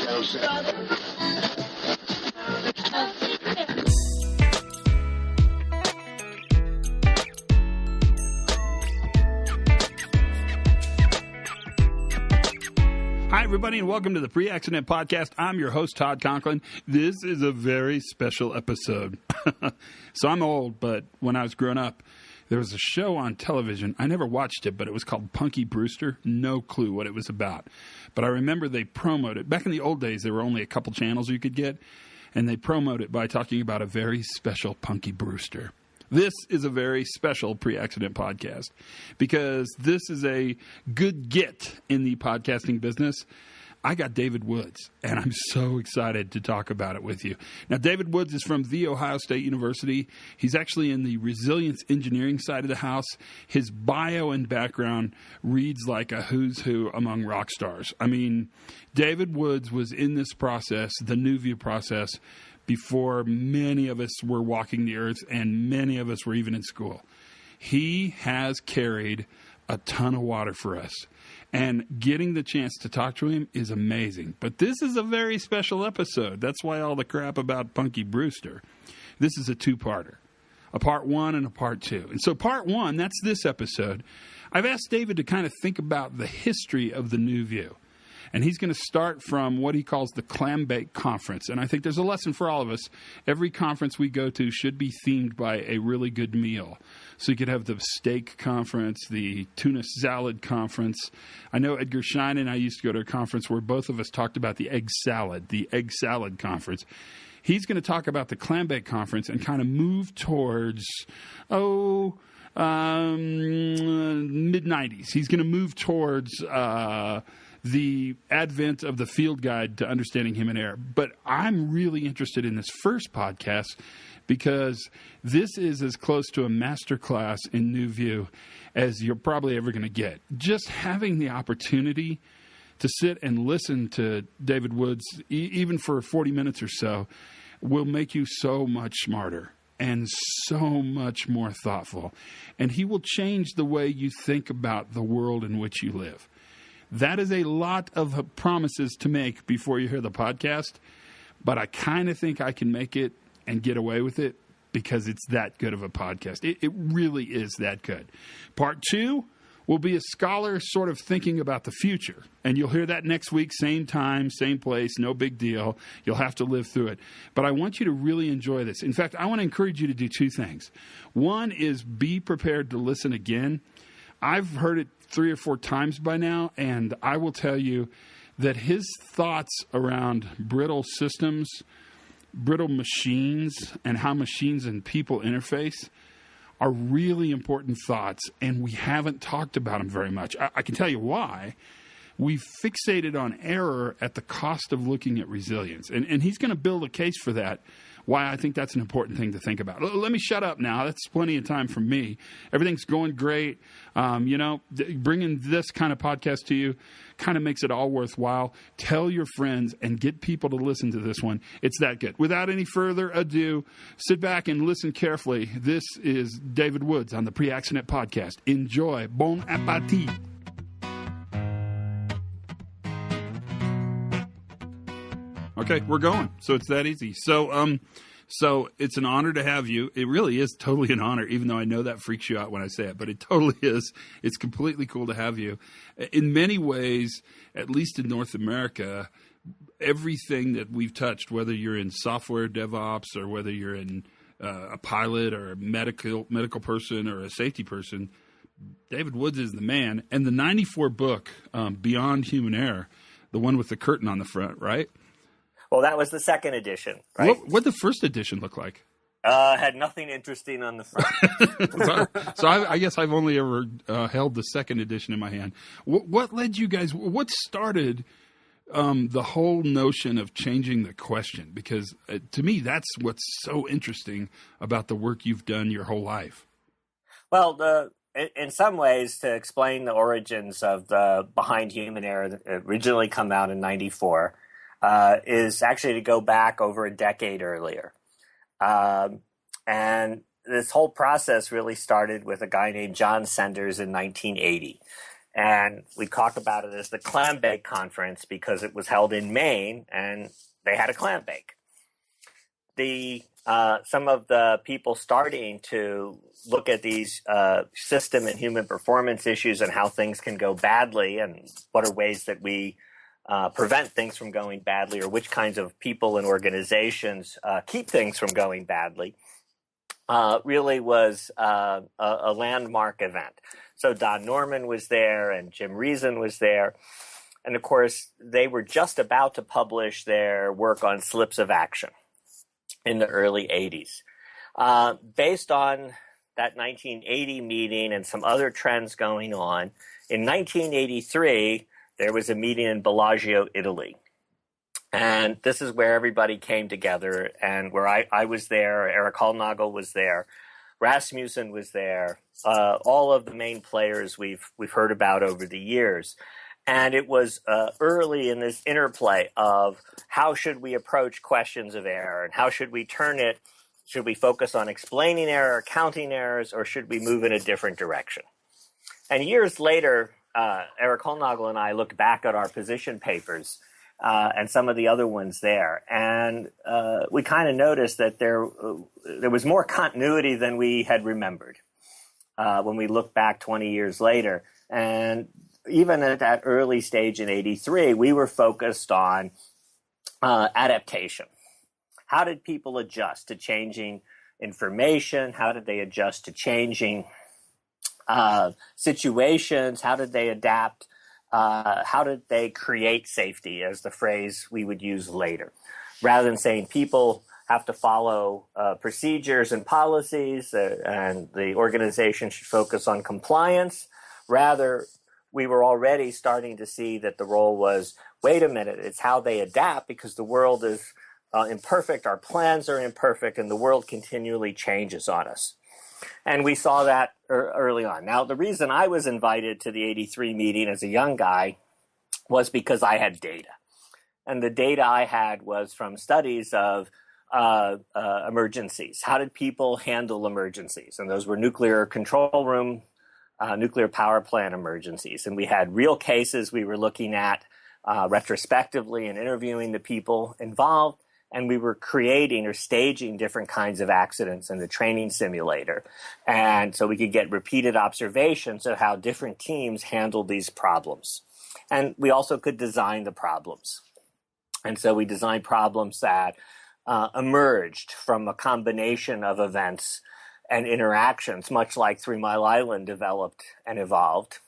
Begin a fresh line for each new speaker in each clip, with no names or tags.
Hi, everybody, and welcome to the Pre-Accident Podcast. I'm your host, Todd Conklin. This is a very special episode. So I'm old, but when I was growing up, there was a show on television. I never watched it, but it was called Punky Brewster. No clue what it was about. But I remember they promoted. Back in the old days, there were only a couple channels you could get, and they promoted it by talking about a very special Punky Brewster. This is a very special Pre-Accident Podcast because this is a good get in the podcasting business. I got David Woods, and I'm so excited to talk about it with you. Now, David Woods is from The Ohio State University. He's actually in the resilience engineering side of the house. His bio and background reads like a who's who among rock stars. I mean, David Woods was in this process, the New View process, before many of us were walking the earth and many of us were even in school. He has carried a ton of water for us. And getting the chance to talk to him is amazing. But this is a very special episode. That's why all the crap about Punky Brewster. This is a two-parter, a part one and a part two. And so part one, that's this episode. I've asked David to kind of think about the history of the New View. And he's going to start from what he calls the Clam Bake Conference. And I think there's a lesson for all of us. Every conference we go to should be themed by a really good meal. So you could have the steak conference, the tuna salad conference. I know Edgar Schein and I used to go to a conference where both of us talked about the egg salad conference. He's going to talk about the Clam Bake Conference and kind of move towards, mid-90s. He's going to move towards the advent of the field guide to understanding human error. But I'm really interested in this first podcast because this is as close to a master class in New View as you're probably ever going to get. Just having the opportunity to sit and listen to David Woods, even for 40 minutes or so, will make you so much smarter and so much more thoughtful. And he will change the way you think about the world in which you live. That is a lot of promises to make before you hear the podcast, but I kind of think I can make it and get away with it because it's that good of a podcast. It really is that good. Part two will be a scholar sort of thinking about the future, and you'll hear that next week, same time, same place, no big deal. You'll have to live through it. But I want you to really enjoy this. In fact, I want to encourage you to do two things. One is be prepared to listen again. I've heard it 3 or 4 times by now, and I will tell you that his thoughts around brittle systems, brittle machines, and how machines and people interface are really important thoughts, and we haven't talked about them very much. I can tell you why. We've fixated on error at the cost of looking at resilience, and he's going to build a case for that, why I think that's an important thing to think about. Let me shut up now. That's plenty of time for me. Everything's going great. Bringing this kind of podcast to you kind of makes it all worthwhile. Tell your friends and get people to listen to this one. It's that good. Without any further ado, sit back and listen carefully. This is David Woods on the Pre-Accident Podcast. Enjoy. Bon appetit. Okay, we're going. So it's that easy. So it's an honor to have you. It really is totally an honor, even though I know that freaks you out when I say it, but it totally is. It's completely cool to have you. In many ways, at least in North America, everything that we've touched, whether you're in software DevOps or whether you're in a pilot or a medical person or a safety person, David Woods is the man. And the 94 book, Beyond Human Error, the one with the curtain on the front, right?
Well, that was the second edition, right?
What did the first edition look like?
Had nothing interesting on the front.
so I guess I've only ever held the second edition in my hand. What led you guys? What started the whole notion of changing the question? Because to me, that's what's so interesting about the work you've done your whole life.
Well, in some ways, to explain the origins of the Behind Human Error that originally come out in 94, is actually to go back over a decade earlier. And this whole process really started with a guy named John Senders in 1980. And we talk about it as the clam bake conference because it was held in Maine and they had a clam bake. Some of the people starting to look at these system and human performance issues and how things can go badly and what are ways that we prevent things from going badly, or which kinds of people and organizations keep things from going badly, really was a landmark event. So Don Norman was there and Jim Reason was there. And of course, they were just about to publish their work on slips of action in the early 80s. Based on that 1980 meeting and some other trends going on, in 1983, there was a meeting in Bellagio, Italy. And this is where everybody came together, and where I was there, Eric Hollnagel was there, Rasmussen was there, all of the main players we've heard about over the years. And it was early in this interplay of how should we approach questions of error, and how should we turn it? Should we focus on explaining error, counting errors, or should we move in a different direction? And years later, Eric Hollnagel and I looked back at our position papers and some of the other ones there, and we kind of noticed that there was more continuity than we had remembered when we look back 20 years later. And even at that early stage in 83, we were focused on adaptation. How did people adjust to changing information? How did they adjust to changing situations? How did they adapt? How did they create safety, as the phrase we would use later? Rather than saying people have to follow procedures and policies and the organization should focus on compliance, rather, we were already starting to see that the role was, wait a minute, it's how they adapt, because the world is imperfect, our plans are imperfect, and the world continually changes on us. And we saw that early on. Now, the reason I was invited to the 83 meeting as a young guy was because I had data. And the data I had was from studies of emergencies. How did people handle emergencies? And those were nuclear control room, nuclear power plant emergencies. And we had real cases we were looking at retrospectively and interviewing the people involved. And we were creating or staging different kinds of accidents in the training simulator. And so we could get repeated observations of how different teams handled these problems. And we also could design the problems. And so we designed problems that emerged from a combination of events and interactions, much like 3 Mile Island developed and evolved,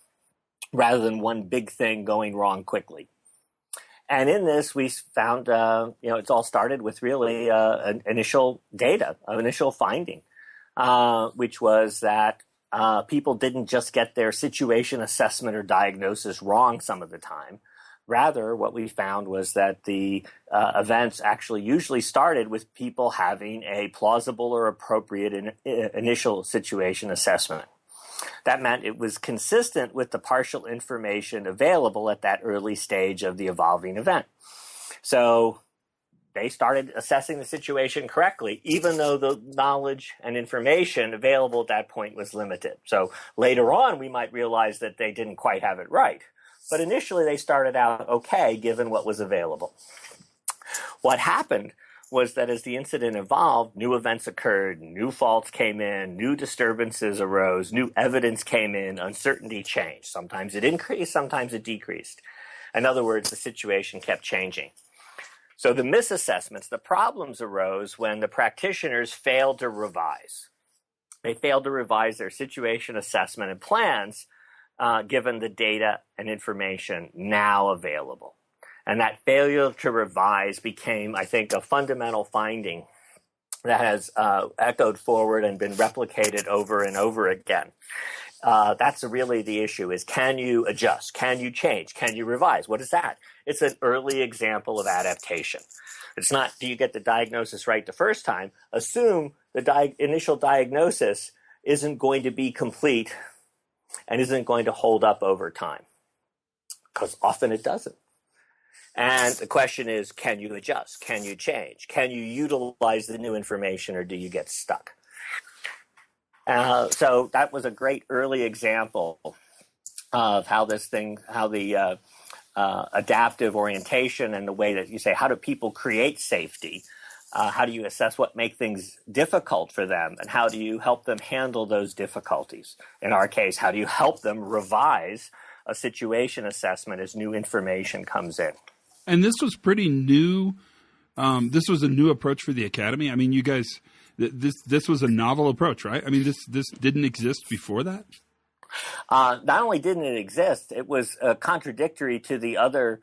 rather than one big thing going wrong quickly. And in this, we found, it's all started with really an initial data, an initial finding, which was that people didn't just get their situation assessment or diagnosis wrong some of the time. Rather, what we found was that the events actually usually started with people having a plausible or appropriate initial situation assessment. That meant it was consistent with the partial information available at that early stage of the evolving event. So they started assessing the situation correctly, even though the knowledge and information available at that point was limited. So later on, we might realize that they didn't quite have it right. But initially, they started out okay, given what was available. What happened was that as the incident evolved, new events occurred, new faults came in, new disturbances arose, new evidence came in, uncertainty changed. Sometimes it increased, sometimes it decreased. In other words, the situation kept changing. So the misassessments, the problems arose when the practitioners failed to revise. They failed to revise their situation assessment and plans given the data and information now available. And that failure to revise became, I think, a fundamental finding that has echoed forward and been replicated over and over again. That's really the issue, is can you adjust? Can you change? Can you revise? What is that? It's an early example of adaptation. It's not, do you get the diagnosis right the first time? Assume the initial diagnosis isn't going to be complete and isn't going to hold up over time, because often it doesn't. And the question is, can you adjust? Can you change? Can you utilize the new information, or do you get stuck? So that was a great early example of how the adaptive orientation and the way that you say, how do people create safety? How do you assess what make things difficult for them? And how do you help them handle those difficulties? In our case, how do you help them revise a situation assessment as new information comes in?
And this was pretty new. This was a new approach for the Academy. I mean, you guys, this was a novel approach, right? I mean, this didn't exist before that?
Not only didn't it exist, it was contradictory to the other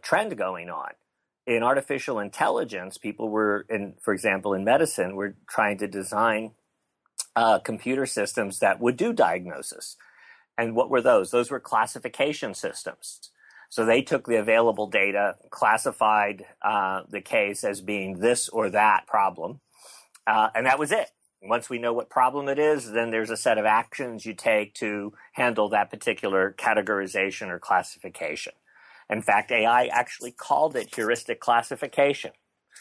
trend going on. In artificial intelligence, people were, for example, in medicine, were trying to design computer systems that would do diagnosis. And what were those? Those were classification systems. So they took the available data, classified the case as being this or that problem, and that was it. Once we know what problem it is, then there's a set of actions you take to handle that particular categorization or classification. In fact, AI actually called it heuristic classification.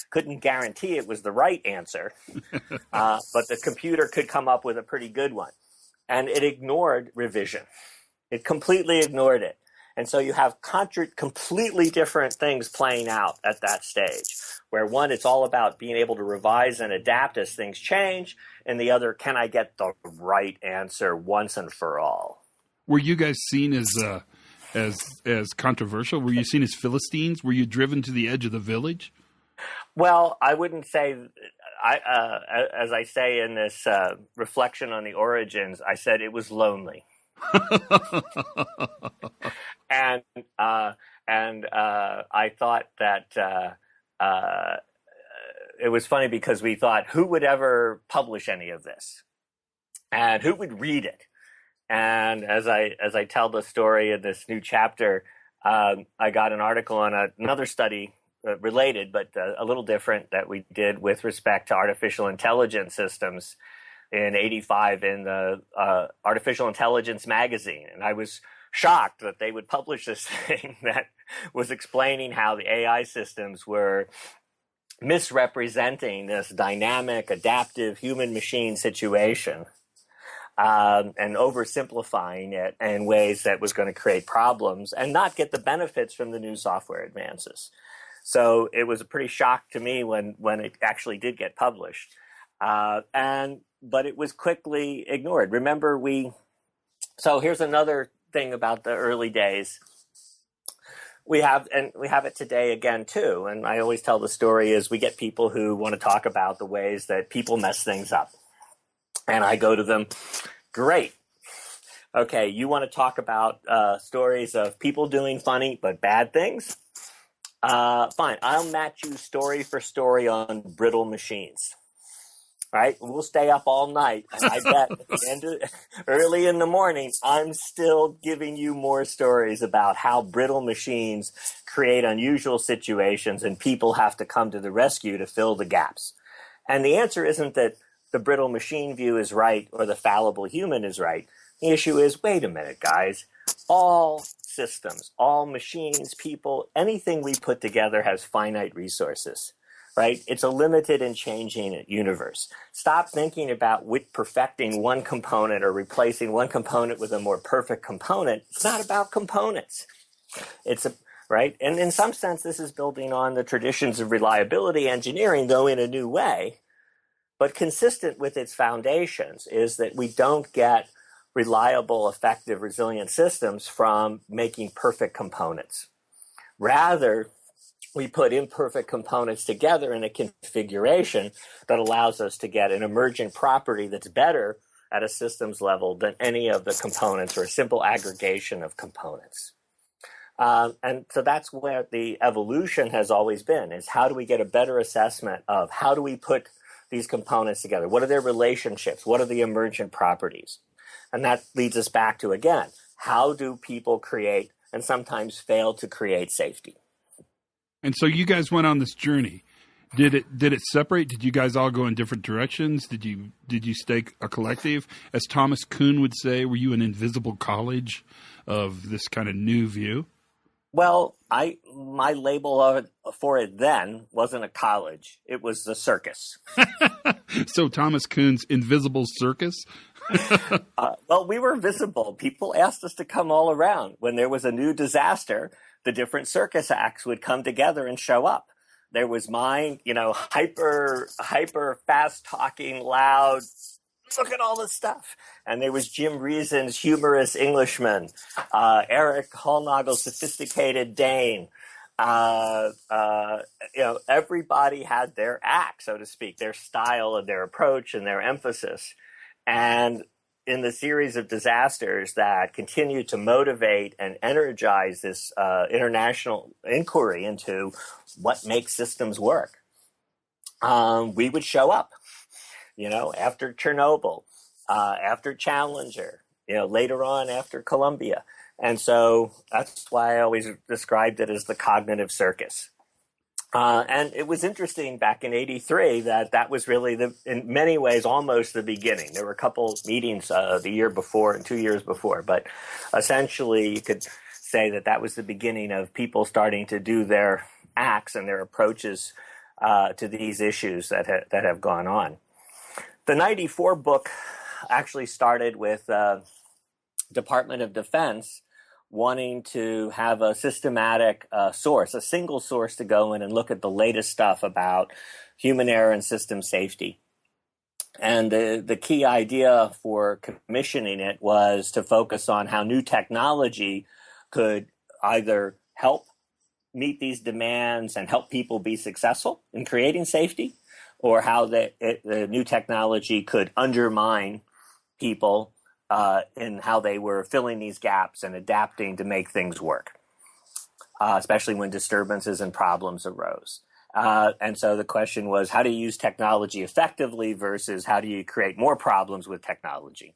Couldn't guarantee it was the right answer, but the computer could come up with a pretty good one. And it ignored revision. It completely ignored it. And so you have completely different things playing out at that stage, where one, it's all about being able to revise and adapt as things change, and the other, can I get the right answer once and for all?
Were you guys seen as controversial? Were you seen as Philistines? Were you driven to the edge of the village?
Well, I wouldn't say, as I say in this reflection on the origins, I said it was lonely. And I thought that it was funny because we thought, who would ever publish any of this? And who would read it? And as I tell the story in this new chapter, I got an article on another study related, but a little different, that we did with respect to artificial intelligence systems in '85 in the Artificial Intelligence magazine. And I was shocked that they would publish this thing that was explaining how the AI systems were misrepresenting this dynamic, adaptive human-machine situation. And oversimplifying it in ways that was going to create problems and not get the benefits from the new software advances. So it was a pretty shock to me when it actually did get published. But it was quickly ignored. Remember, so here's another thing about the early days. We have it today again too. And I always tell the story is we get people who want to talk about the ways that people mess things up. And I go to them, great. Okay, you want to talk about stories of people doing funny but bad things? Fine, I'll match you story for story on brittle machines. Right? We'll stay up all night. And I bet at the end early in the morning, I'm still giving you more stories about how brittle machines create unusual situations and people have to come to the rescue to fill the gaps. And the answer isn't that the brittle machine view is right or the fallible human is right. The issue is, wait a minute, guys. All systems, all machines, people, anything we put together has finite resources, right? It's a limited and changing universe. Stop thinking about perfecting one component or replacing one component with a more perfect component. It's not about components. Right? And in some sense, this is building on the traditions of reliability engineering, though in a new way. But consistent with its foundations is that we don't get reliable, effective, resilient systems from making perfect components. Rather, we put imperfect components together in a configuration that allows us to get an emergent property that's better at a systems level than any of the components or a simple aggregation of components. And so that's where the evolution has always been, is how do we get a better assessment of how do we put these components together? What are their relationships? What are the emergent properties? And that leads us back to, again, how do people create and sometimes fail to create safety?
And so you guys went on this journey. Did it separate? Did you guys all go in different directions? Did you stay a collective? As Thomas Kuhn would say, were you an invisible college of this kind of new view?
Well, my label for it then wasn't a college. It was the circus.
So Thomas Kuhn's invisible circus?
Well, we were visible. People asked us to come all around. When there was a new disaster, the different circus acts would come together and show up. There was mine, hyper fast talking, loud, look at all this stuff. And there was Jim Reason's humorous Englishman, Eric Hallnagel's sophisticated Dane. Everybody had their act, so to speak, their style and their approach and their emphasis. And in the series of disasters that continue to motivate and energize this international inquiry into what makes systems work, we would show up, after Chernobyl, after Challenger, later on after Columbia. And so that's why I always described it as the cognitive circus. And it was interesting back in '83 that was really, in many ways, almost the beginning. There were a couple meetings the year before and 2 years before, but essentially you could say that was the beginning of people starting to do their acts and their approaches to these issues that have gone on. The '94 book actually started with Department of Defense wanting to have a systematic source, a single source to go in and look at the latest stuff about human error and system safety. And the key idea for commissioning it was to focus on how new technology could either help meet these demands and help people be successful in creating safety, or how the new technology could undermine people in how they were filling these gaps and adapting to make things work, especially when disturbances and problems arose. And so the question was, how do you use technology effectively versus how do you create more problems with technology?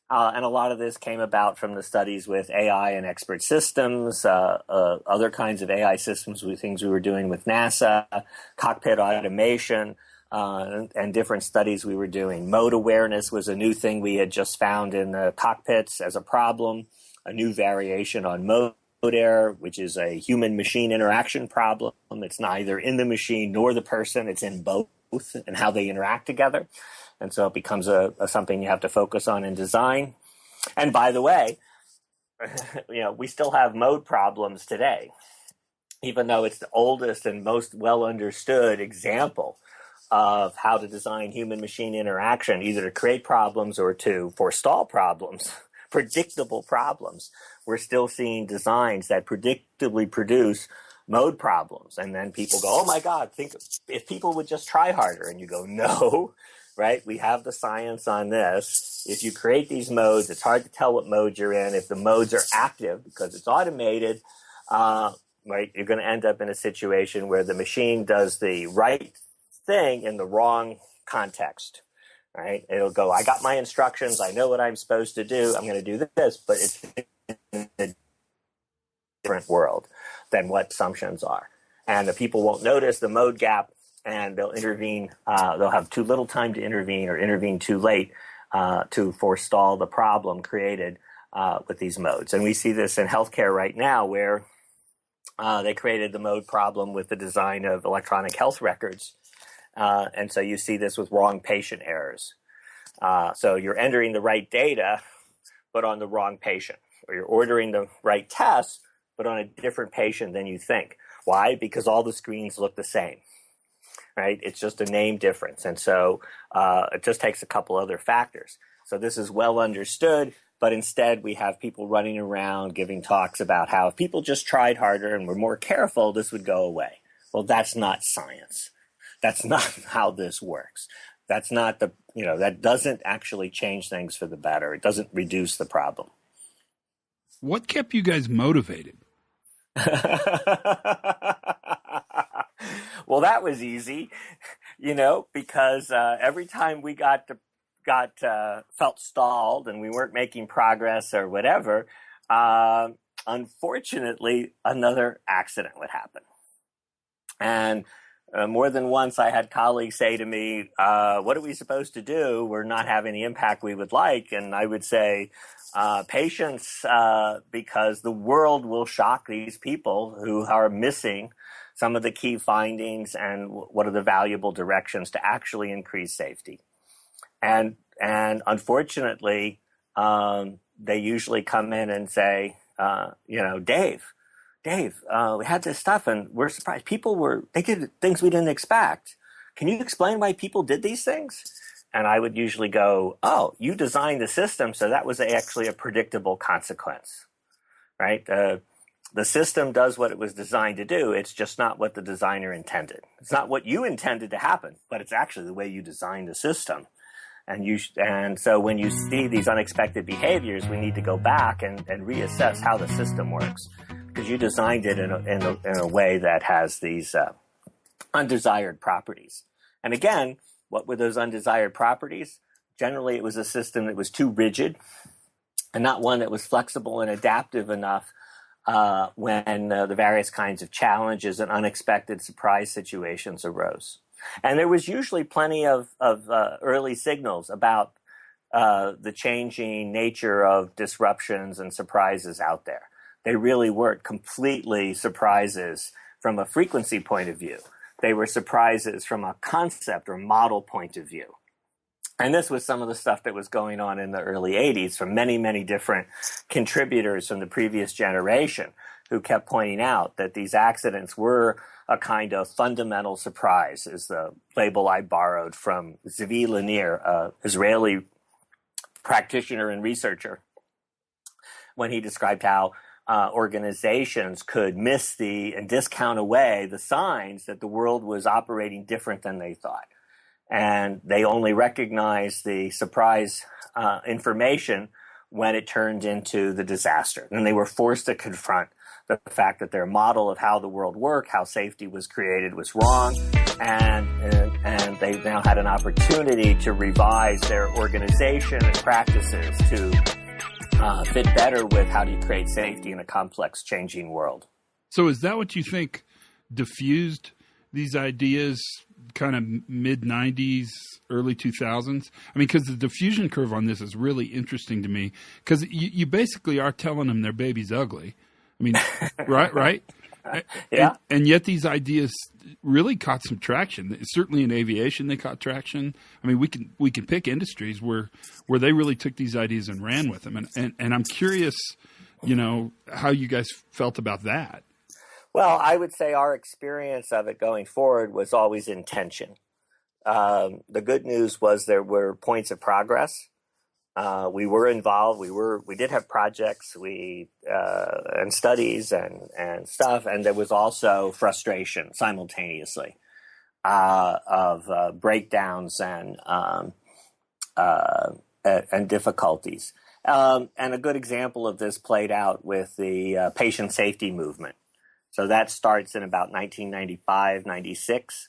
And a lot of this came about from the studies with AI and expert systems, other kinds of AI systems, things we were doing with NASA, cockpit automation, and different studies we were doing. Mode awareness was a new thing we had just found in the cockpits as a problem, a new variation on mode error, which is a human-machine interaction problem. It's neither in the machine nor the person, it's in both and how they interact together. And so it becomes something you have to focus on in design. And by the way, we still have mode problems today, even though it's the oldest and most well understood example of how to design human-machine interaction, either to create problems or to forestall problems, predictable problems. We're still seeing designs that predictably produce mode problems. And then people go, oh my God, think if people would just try harder. And you go, no, right? We have the science on this. If you create these modes, it's hard to tell what mode you're in. If the modes are active because it's automated, right, you're going to end up in a situation where the machine does the right thing in the wrong context, right? It'll go, I got my instructions, I know what I'm supposed to do, I'm going to do this, but it's in a different world than what assumptions are. And the people won't notice the mode gap, and they'll intervene, they'll have too little time to intervene or intervene too late to forestall the problem created with these modes. And we see this in healthcare right now, where they created the mode problem with the design of electronic health records. And so you see this with wrong patient errors. So you're entering the right data, but on the wrong patient. Or you're ordering the right test, but on a different patient than you think. Why? Because all the screens look the same, right? It's just a name difference. And so it just takes a couple other factors. So this is well understood, but instead we have people running around giving talks about how if people just tried harder and were more careful, this would go away. Well, that's not science. That's not how this works. That's not that doesn't actually change things for the better. It doesn't reduce the problem.
What kept you guys motivated?
Well, that was easy, because every time we felt stalled and we weren't making progress or whatever, unfortunately, another accident would happen. And more than once, I had colleagues say to me, what are we supposed to do? We're not having the impact we would like. And I would say, patience, because the world will shock these people who are missing some of the key findings and what are the valuable directions to actually increase safety. And And unfortunately, they usually come in and say, Dave, we had this stuff and we're surprised. They did things we didn't expect. Can you explain why people did these things? And I would usually go, oh, you designed the system, so that was actually a predictable consequence, right? The system does what it was designed to do. It's just not what the designer intended. It's not what you intended to happen, but it's actually the way you designed the system. And so when you see these unexpected behaviors, we need to go back and reassess how the system works, because you designed it in a way that has these undesired properties. And again, what were those undesired properties? Generally, it was a system that was too rigid and not one that was flexible and adaptive enough when the various kinds of challenges and unexpected surprise situations arose. And there was usually plenty of early signals about the changing nature of disruptions and surprises out there. They really weren't completely surprises from a frequency point of view. They were surprises from a concept or model point of view. And this was some of the stuff that was going on in the early 80s from many, many different contributors from the previous generation who kept pointing out that these accidents were a kind of fundamental surprise, is the label I borrowed from Zvi Lanier, an Israeli practitioner and researcher, when he described how organizations could miss and discount away the signs that the world was operating different than they thought. And they only recognized the surprise information when it turned into the disaster. And they were forced to confront the fact that their model of how the world worked, how safety was created, was wrong. And they now had an opportunity to revise their organization and practices to fit better with how do you create safety in a complex, changing world.
So is that what you think diffused these ideas kind of mid-90s, early 2000s? I mean, because the diffusion curve on this is really interesting to me, because you basically are telling them their baby's ugly. I mean, right?
Yeah.
And yet these ideas really caught some traction. Certainly in aviation, they caught traction. I mean, we can pick industries where they really took these ideas and ran with them. And I'm curious, how you guys felt about that.
Well, I would say our experience of it going forward was always in tension. The good news was there were points of progress. We were involved. We did have projects, and studies and stuff. And there was also frustration simultaneously, of breakdowns and difficulties. And a good example of this played out with the patient safety movement. So that starts in about 1995, 96,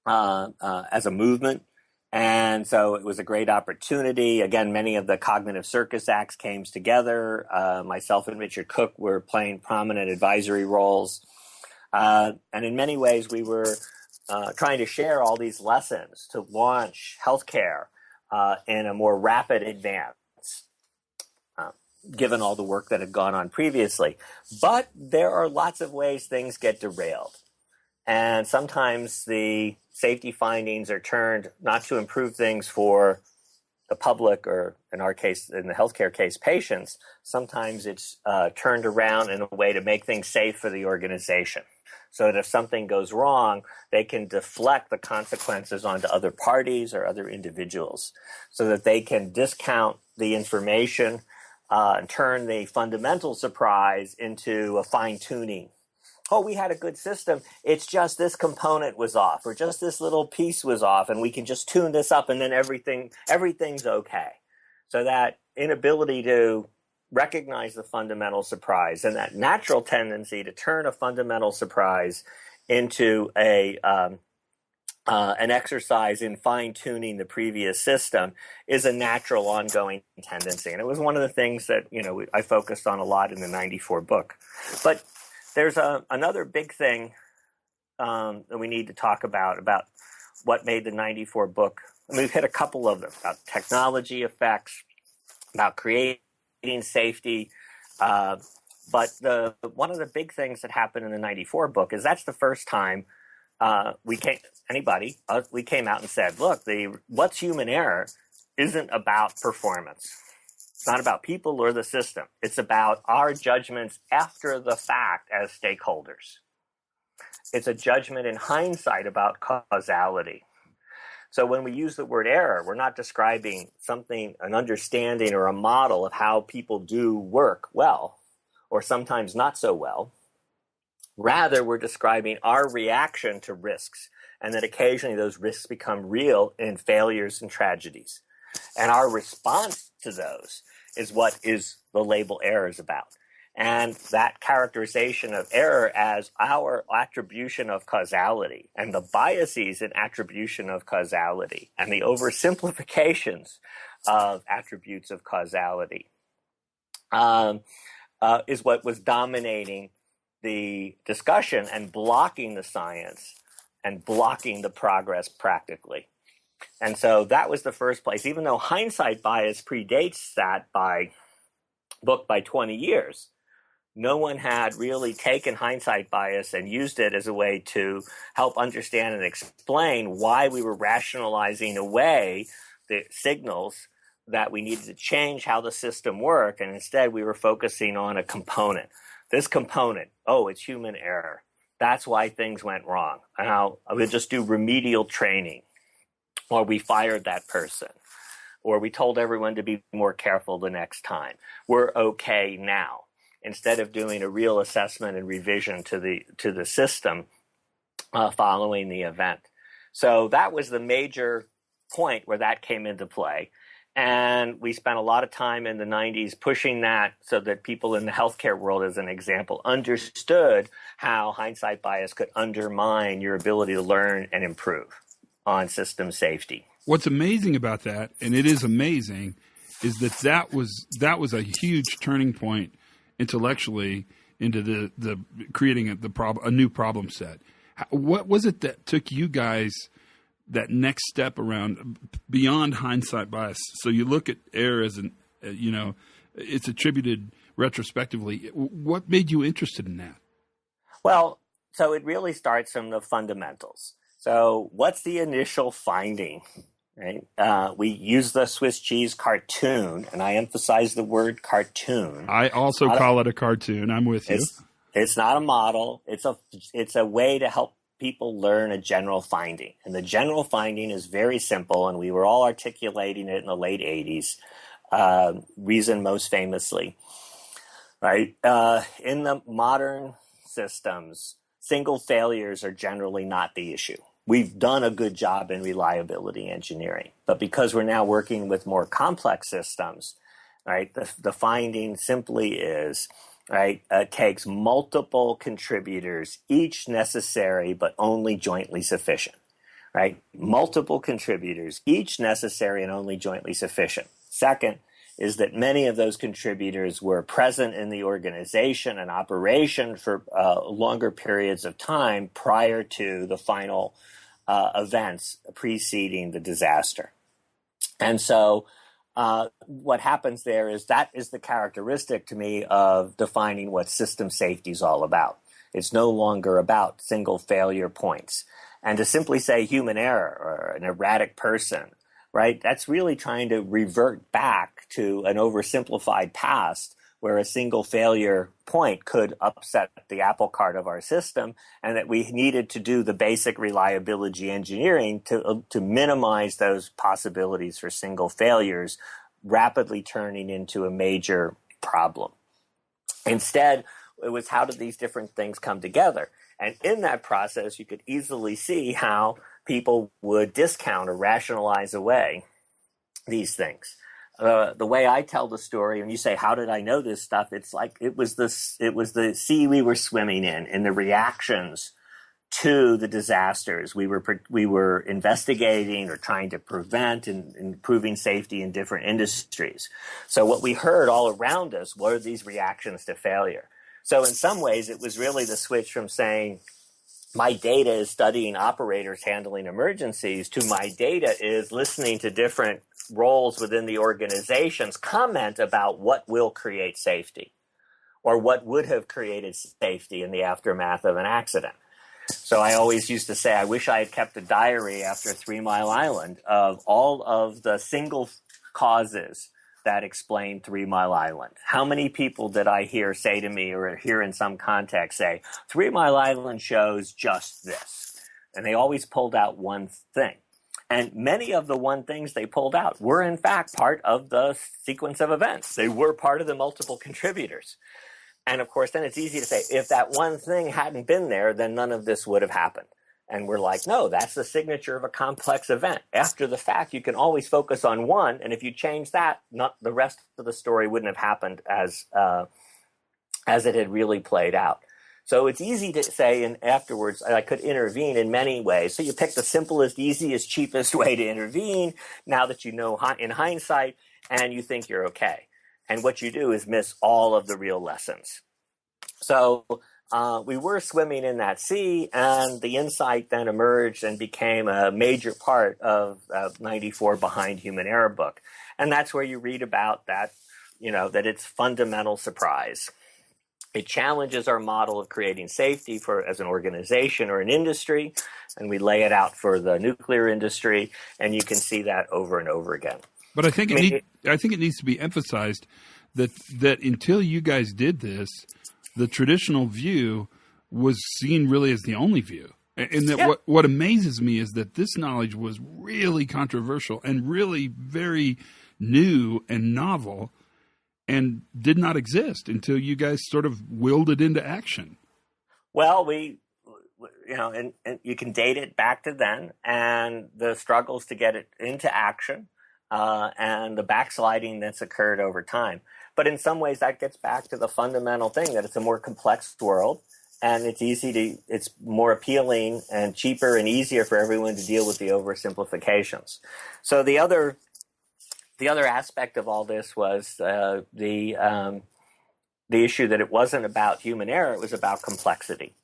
as a movement. And so it was a great opportunity. Again, many of the cognitive circus acts came together. Myself and Richard Cook were playing prominent advisory roles. And in many ways, we were trying to share all these lessons to launch healthcare in a more rapid advance, given all the work that had gone on previously. But there are lots of ways things get derailed. And sometimes the safety findings are turned not to improve things for the public, or in our case, in the healthcare case, patients. Sometimes it's turned around in a way to make things safe for the organization, so that if something goes wrong, they can deflect the consequences onto other parties or other individuals, so that they can discount the information and turn the fundamental surprise into a fine-tuning. Oh, we had a good system. It's just this component was off, or just this little piece was off, and we can just tune this up, and then everything's okay. So that inability to recognize the fundamental surprise, and that natural tendency to turn a fundamental surprise into an exercise in fine-tuning the previous system, is a natural ongoing tendency. And it was one of the things that I focused on a lot in the 94 book. But there's another big thing that we need to talk about what made the 94 book. I mean, we've hit a couple of them, about technology effects, about creating safety. But one of the big things that happened in the 94 book is that's the first time we came out and said, look, what's human error isn't about performance. It's not about people or the system. It's about our judgments after the fact as stakeholders. It's a judgment in hindsight about causality. So when we use the word error, we're not describing something, an understanding or a model of how people do work well, or sometimes not so well. Rather, we're describing our reaction to risks, and that occasionally those risks become real in failures and tragedies. And our response to those is what is the label error is about. And that characterization of error as our attribution of causality and the biases in attribution of causality and the oversimplifications of attributes of causality is what was dominating the discussion and blocking the science and blocking the progress practically. And so that was the first place. Even though hindsight bias predates that book by 20 years, no one had really taken hindsight bias and used it as a way to help understand and explain why we were rationalizing away the signals that we needed to change how the system worked. And instead, we were focusing on a component. This component, it's human error. That's why things went wrong. Now, we'll just do remedial training, or we fired that person, or we told everyone to be more careful the next time. We're okay now, instead of doing a real assessment and revision to the system following the event. So that was the major point where that came into play. And we spent a lot of time in the 90s pushing that so that people in the healthcare world, as an example, understood how hindsight bias could undermine your ability to learn and improve on system safety.
What's amazing about that, and it is amazing, is that was a huge turning point intellectually into the creating a new problem set. What was it that took you guys that next step around beyond hindsight bias? So you look at error as it's attributed retrospectively. What made you interested in that?
Well, so it really starts from the fundamentals. So what's the initial finding? Right? We use the Swiss cheese cartoon, and I emphasize the word cartoon.
I also call it a cartoon. I'm with you.
It's not a model. It's a way to help people learn a general finding. And the general finding is very simple, and we were all articulating it in the late 80s, Reason most famously. Right? In the modern systems, single failures are generally not the issue. We've done a good job in reliability engineering, but because we're now working with more complex systems, right, the finding simply is, right, it takes multiple contributors, each necessary but only jointly sufficient, right? Multiple contributors, each necessary and only jointly sufficient. Second is that many of those contributors were present in the organization and operation for longer periods of time prior to the final events preceding the disaster. And so what happens there is that is the characteristic to me of defining what system safety is all about. It's no longer about single failure points. And to simply say human error or an erratic person, right, that's really trying to revert back to an oversimplified past where a single failure point could upset the apple cart of our system, and that we needed to do the basic reliability engineering to minimize those possibilities for single failures, rapidly turning into a major problem. Instead, it was how did these different things come together? And in that process, you could easily see how people would discount or rationalize away these things. The way I tell the story, when you say, how did I know this stuff? It's like it was the sea we were swimming in the reactions to the disasters. We were investigating or trying to prevent and improving safety in different industries. So what we heard all around us were these reactions to failure. So in some ways, it was really the switch from saying, my data is studying operators handling emergencies to my data is listening to different roles within the organizations comment about what will create safety or what would have created safety in the aftermath of an accident. So I always used to say, I wish I had kept a diary after 3 Mile Island of all of the single causes that explain 3 Mile Island? How many people did I hear say to me, or hear in some context say, 3 Mile Island shows just this? And they always pulled out one thing. And many of the one things they pulled out were, in fact, part of the sequence of events. They were part of the multiple contributors. And of course, then it's easy to say, if that one thing hadn't been there, then none of this would have happened. And we're like, no, that's the signature of a complex event. After the fact, you can always focus on one. And if you change that, not the rest of the story wouldn't have happened as it had really played out. So it's easy to say, and afterwards, I could intervene in many ways. So you pick the simplest, easiest, cheapest way to intervene now that you know in hindsight, and you think you're okay. And what you do is miss all of the real lessons. So we were swimming in that sea, and the insight then emerged and became a major part of 94 Behind Human Error book. And that's where you read about that, that it's fundamental surprise. It challenges our model of creating safety as an organization or an industry, and we lay it out for the nuclear industry, and you can see that over and over again.
But I think it needs to be emphasized that until you guys did this, the traditional view was seen really as the only view. And that what amazes me is that this knowledge was really controversial and really very new and novel, and did not exist until you guys sort of willed it into action. Well,
and you can date it back to then, and the struggles to get it into action, and the backsliding that's occurred over time. But in some ways, that gets back to the fundamental thing that it's a more complex world, and it's more appealing and cheaper and easier for everyone to deal with the oversimplifications. So the other aspect of all this was the issue that it wasn't about human error; it was about complexity,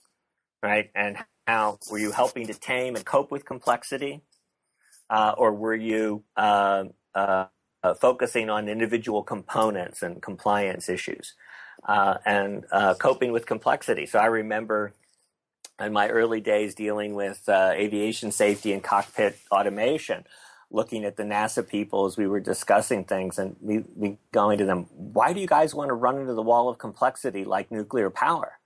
right? And how were you helping to tame and cope with complexity, or were you focusing on individual components and compliance issues and coping with complexity? So I remember in my early days dealing with aviation safety and cockpit automation, looking at the NASA people as we were discussing things, and we going to them, why do you guys want to run into the wall of complexity like nuclear power?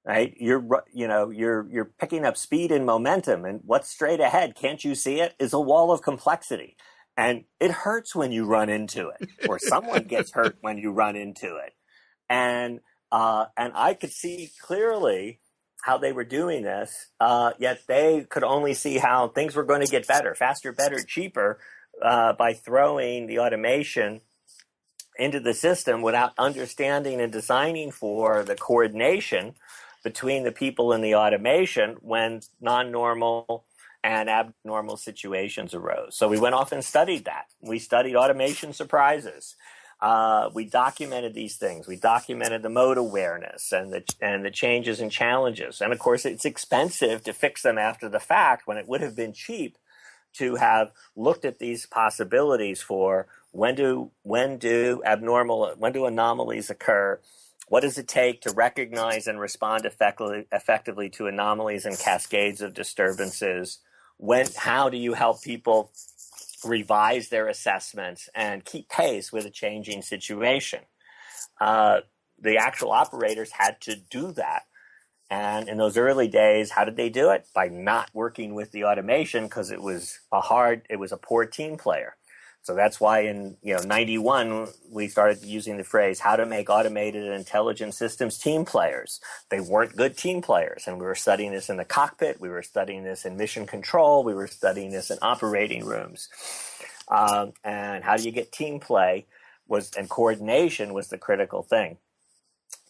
Right? You're picking up speed and momentum, and what's straight ahead, can't you see it, is a wall of complexity. And it hurts when you run into it, or someone gets hurt when you run into it. And I could see clearly how they were doing this, yet they could only see how things were going to get better, faster, better, cheaper, by throwing the automation into the system without understanding and designing for the coordination between the people in the automation when non-normal and abnormal situations arose. So we went off and studied that. We studied automation surprises. We documented these things. We documented the mode awareness and the changes and challenges. And of course, it's expensive to fix them after the fact, when it would have been cheap to have looked at these possibilities for when do anomalies occur? What does it take to recognize and respond effectively to anomalies and cascades of disturbances? How do you help people revise their assessments and keep pace with a changing situation? The actual operators had to do that. And in those early days, how did they do it? By not working with the automation, because it was a poor team player. So that's why in 91, we started using the phrase, how to make automated and intelligent systems team players. They weren't good team players. And we were studying this in the cockpit. We were studying this in mission control. We were studying this in operating rooms. And how do you get team play and coordination was the critical thing.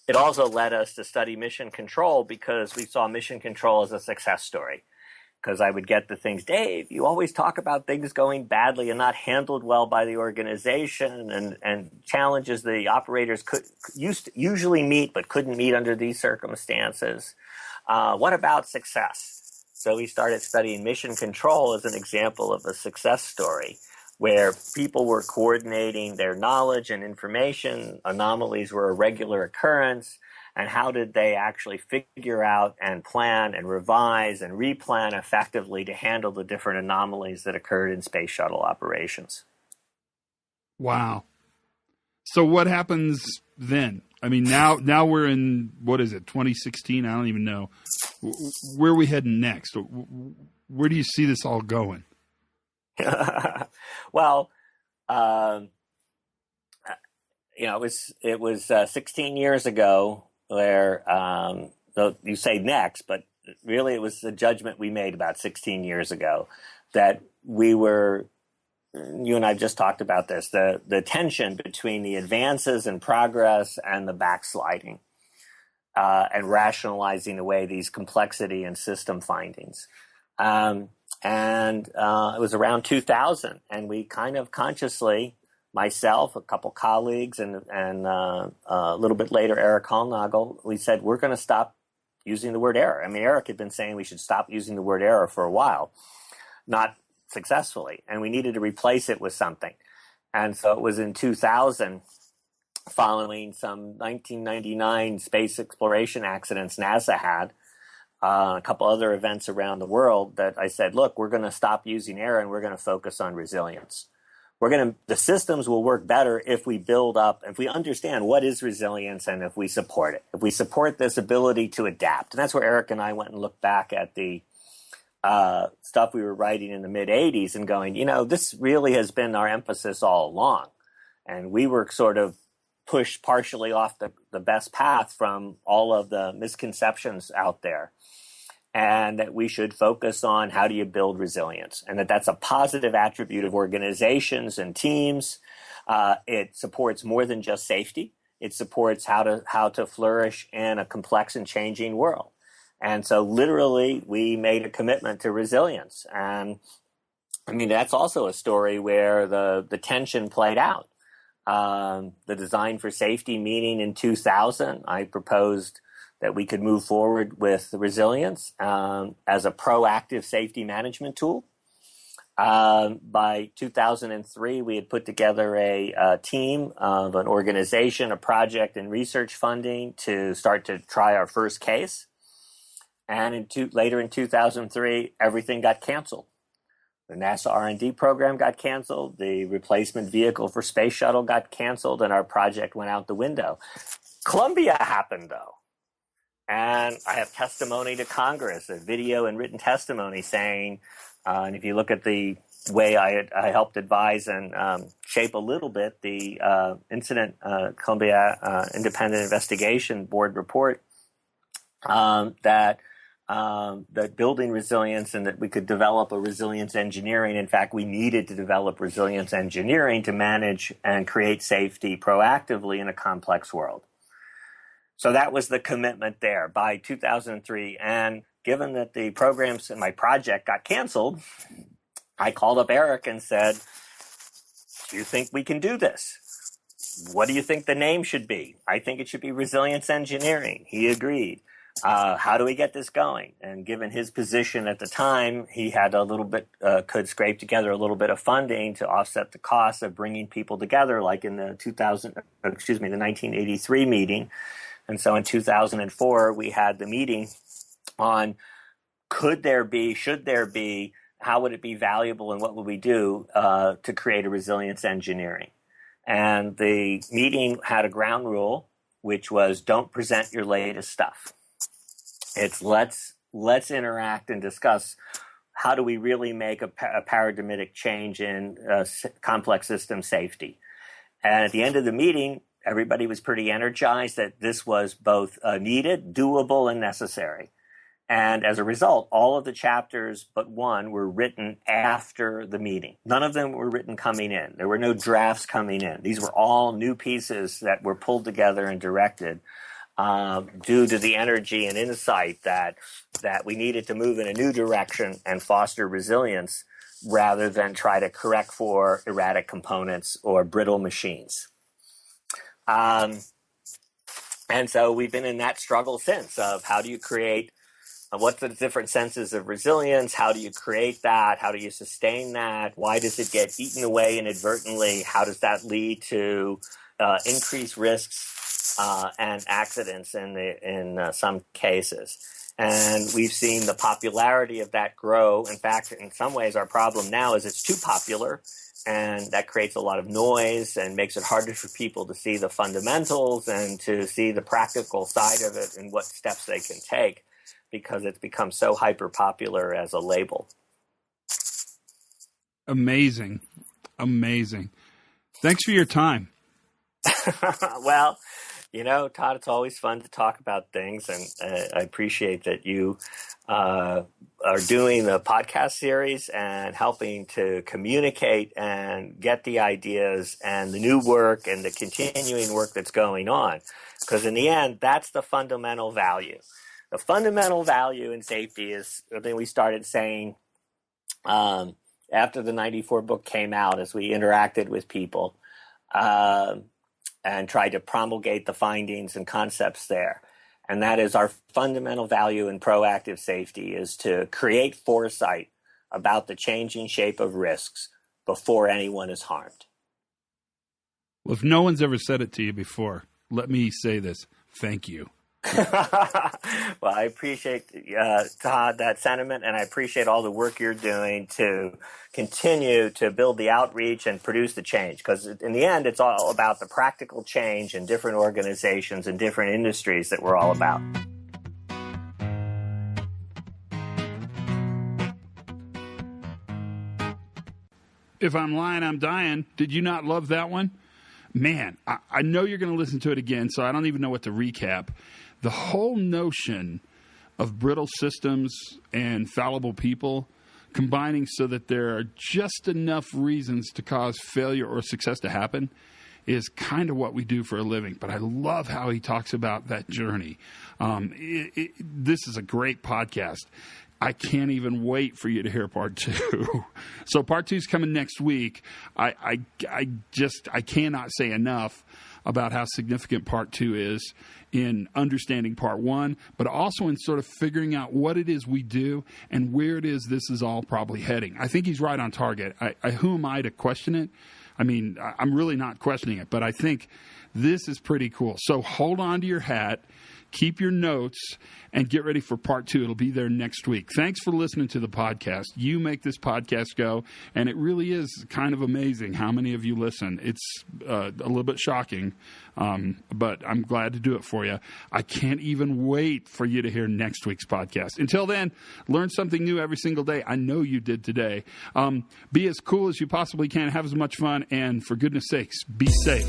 It also led us to study mission control, because we saw mission control as a success story. Because I would get the things, Dave, you always talk about things going badly and not handled well by the organization, and challenges the operators usually meet but couldn't meet under these circumstances. What about success? So we started studying mission control as an example of a success story, where people were coordinating their knowledge and information, anomalies were a regular occurrence, and how did they actually figure out and plan and revise and replan effectively to handle the different anomalies that occurred in space shuttle operations?
Wow. So what happens then? I mean, now we're in, what is it, 2016? I don't even know. Where are we heading next? Where do you see this all going?
Well, it was 16 years ago where, you say next, but really it was the judgment we made about 16 years ago that you and I just talked about this, the tension between the advances and progress and the backsliding, and rationalizing away these complexity and system findings. And it was around 2000, and we kind of consciously, myself, a couple colleagues, and a little bit later, Eric Hallnagel, we said, we're going to stop using the word error. I mean, Eric had been saying we should stop using the word error for a while, not successfully, and we needed to replace it with something. And so it was in 2000, following some 1999 space exploration accidents NASA had, a couple other events around the world, that I said, look, we're going to stop using error and we're going to focus on resilience. The systems will work better if we if we understand what is resilience and if we support it. If we support this ability to adapt. And that's where Eric and I went and looked back at the stuff we were writing in the mid-'80s and going, this really has been our emphasis all along. And we were sort of pushed partially off the best path from all of the misconceptions out there. And that we should focus on how do you build resilience, and that's a positive attribute of organizations and teams. It supports more than just safety. It supports how to flourish in a complex and changing world. And so literally we made a commitment to resilience. And I mean, that's also a story where the tension played out. The Design for Safety meeting in 2000, I proposed that we could move forward with the resilience as a proactive safety management tool. By 2003, we had put together a team of an organization, a project, and research funding to start to try our first case. And later in 2003, everything got canceled. The NASA R&D program got canceled. The replacement vehicle for Space Shuttle got canceled, and our project went out the window. Columbia happened, though. And I have testimony to Congress, a video and written testimony saying, and if you look at the way I helped advise and shape a little bit the Columbia Independent Investigation Board report, that building resilience and that we could develop a resilience engineering. In fact, we needed to develop resilience engineering to manage and create safety proactively in a complex world. So that was the commitment there by 2003. And given that the programs in my project got canceled, I called up Eric and said, do you think we can do this? What do you think the name should be? I think it should be resilience engineering. He agreed. How do we get this going? And given his position at the time, he had a little bit, could scrape together a little bit of funding to offset the cost of bringing people together, like in the 1983 meeting. And so in 2004, we had the meeting on should there be, how would it be valuable, and what would we do to create a resilience engineering? And the meeting had a ground rule, which was don't present your latest stuff. It's let's interact and discuss how do we really make a paradigmatic change in complex system safety. And at the end of the meeting, everybody was pretty energized that this was both needed, doable, and necessary. And as a result, all of the chapters but one were written after the meeting. None of them were written coming in. There were no drafts coming in. These were all new pieces that were pulled together and directed due to the energy and insight that we needed to move in a new direction and foster resilience rather than try to correct for erratic components or brittle machines. And so we've been in that struggle since of how do you create, what's the different senses of resilience? How do you create that? How do you sustain that? Why does it get eaten away inadvertently? How does that lead to increased risks and accidents in some cases? And we've seen the popularity of that grow. In fact, in some ways, our problem now is it's too popular and that creates a lot of noise and makes it harder for people to see the fundamentals and to see the practical side of it and what steps they can take, because it's become so hyper popular as a label.
Amazing. Thanks for your time.
Well, Todd, it's always fun to talk about things, and I appreciate that you are doing the podcast series and helping to communicate and get the ideas and the new work and the continuing work that's going on. Because in the end, that's the fundamental value. The fundamental value in safety is, I think we started saying after the 94 book came out, as we interacted with people and tried to promulgate the findings and concepts there. And that is our fundamental value in proactive safety is to create foresight about the changing shape of risks before anyone is harmed.
Well, if no one's ever said it to you before, let me say this. Thank you.
Well, I appreciate, Todd, that sentiment, and I appreciate all the work you're doing to continue to build the outreach and produce the change, because in the end, it's all about the practical change in different organizations and different industries that we're all about.
If I'm lying, I'm dying. Did you not love that one? Man, I know you're going to listen to it again, so I don't even know what to recap. The whole notion of brittle systems and fallible people combining so that there are just enough reasons to cause failure or success to happen is kind of what we do for a living. But I love how he talks about that journey. This is a great podcast. I can't even wait for you to hear part 2. So part 2 is coming next week. I cannot say enough about how significant part 2 is in understanding part 1, but also in sort of figuring out what it is we do and where it is this is all probably heading. I think he's right on target. Who am I to question it? I mean, I'm really not questioning it, but I think this is pretty cool. So hold on to your hat. Keep your notes and get ready for part 2. It'll be there next week. Thanks for listening to the podcast. You make this podcast go, and it really is kind of amazing how many of you listen. It's a little bit shocking, but I'm glad to do it for you. I can't even wait for you to hear next week's podcast. Until then, learn something new every single day. I know you did today. Be as cool as you possibly can. Have as much fun, and for goodness sakes, be safe.